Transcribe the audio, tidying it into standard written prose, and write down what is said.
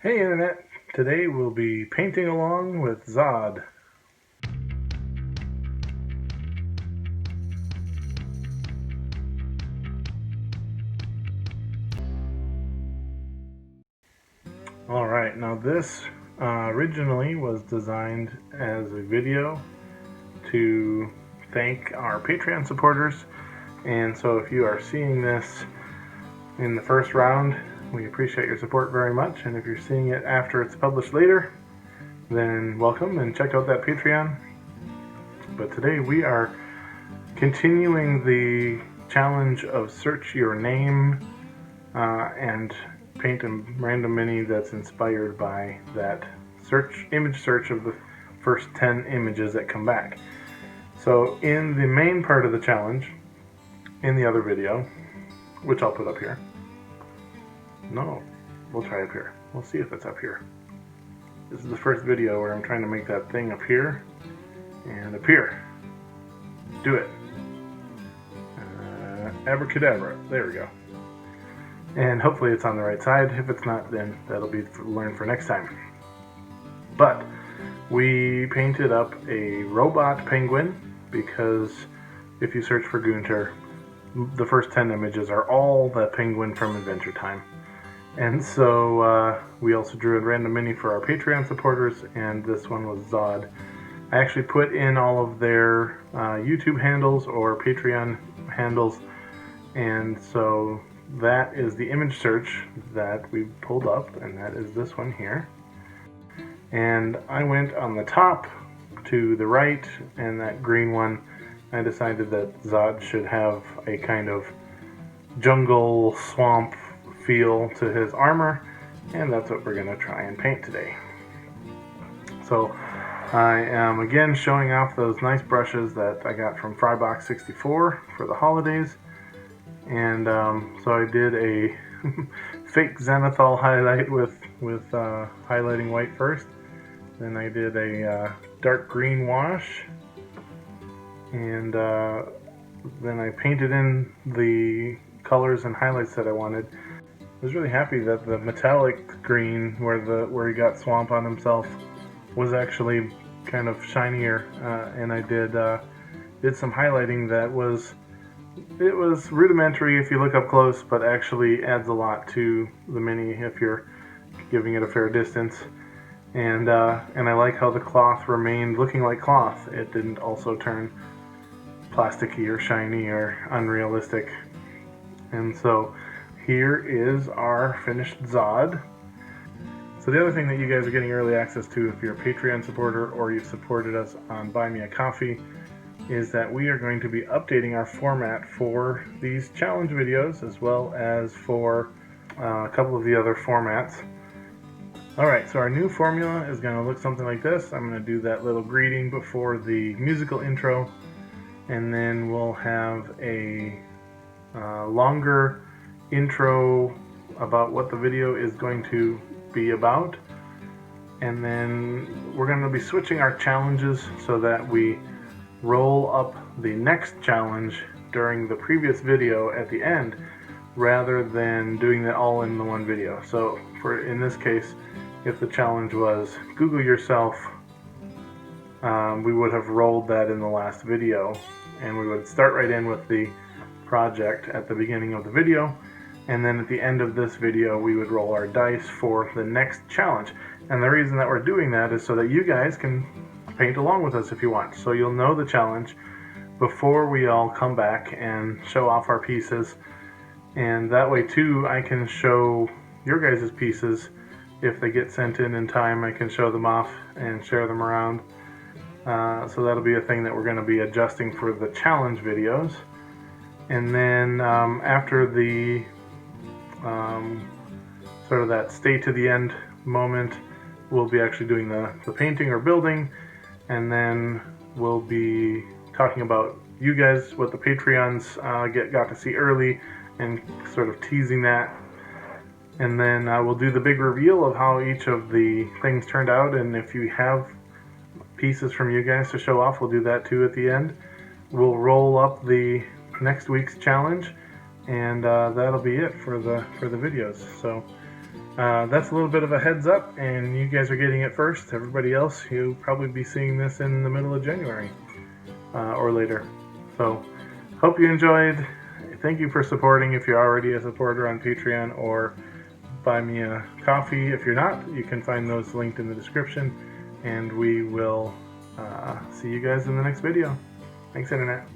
Hey Internet! Today we'll be painting along with Zod. Alright, now this originally was designed as a video to thank our Patreon supporters, and so if you are seeing this in the first round, we appreciate your support very much, and if you're seeing it after it's published later, then welcome and check out that Patreon. But today we are continuing the challenge of search your name and paint a random mini that's inspired by that image search of the first 10 images that come back. So in the main part of the challenge, in the other video, which I'll put up here. No, we'll try up here. We'll see if it's up here. This is the first video where I'm trying to make that thing appear and appear. Do it. Abracadabra. There we go. And hopefully it's on the right side. If it's not, then that'll be learned for next time. But we painted up a robot penguin because if you search for Gunter, the first 10 images are all the penguin from Adventure Time. And so we also drew a random mini for our Patreon supporters, and this one was Zod. I actually put in all of their YouTube handles or Patreon handles, and so that is the image search that we pulled up, and that is this one here. And I went on the top to the right, and that green one, I decided that Zod should have a kind of jungle swamp feel to his armor, and that's what we're going to try and paint today. So I am again showing off those nice brushes that I got from Frybox64 for the holidays, and so I did a fake zenithal highlight with highlighting white first, then I did a dark green wash, and then I painted in the colors and highlights that I wanted. I was really happy that the metallic green where he got swamp on himself was actually kind of shinier, and I did some highlighting that was rudimentary if you look up close, but actually adds a lot to the mini if you're giving it a fair distance. And I like how the cloth remained looking like cloth. It didn't also turn plasticky or shiny or unrealistic. And so here is our finished Zod. So the other thing that you guys are getting early access to if you're a Patreon supporter or you've supported us on Buy Me a Coffee is that we are going to be updating our format for these challenge videos as well as for a couple of the other formats. Alright, so our new formula is going to look something like this. I'm going to do that little greeting before the musical intro, and then we'll have a longer intro about what the video is going to be about, and then we're going to be switching our challenges so that we roll up the next challenge during the previous video at the end rather than doing that all in the one video. So in this case, if the challenge was Google yourself, we would have rolled that in the last video, and we would start right in with the project at the beginning of the video, and then at the end of this video we would roll our dice for the next challenge. And the reason that we're doing that is so that you guys can paint along with us if you want, so you'll know the challenge before we all come back and show off our pieces, and that way too I can show your guys' pieces. If they get sent in time, I can show them off and share them around. So that'll be a thing that we're going to be adjusting for the challenge videos. And then after the sort of that stay to the end moment, we'll be actually doing the painting or building, and then we'll be talking about you guys, what the Patreons got to see early, and sort of teasing that. And then we'll do the big reveal of how each of the things turned out, and if you have pieces from you guys to show off, we'll do that too at the end. We'll roll up the next week's challenge, and that'll be it for the videos. So that's a little bit of a heads up, and you guys are getting it first. Everybody else, you'll probably be seeing this in the middle of January or later. So, hope you enjoyed. Thank you for supporting if you're already a supporter on Patreon, or buy me a coffee if you're not. You can find those linked in the description, and we will see you guys in the next video. Thanks, Internet.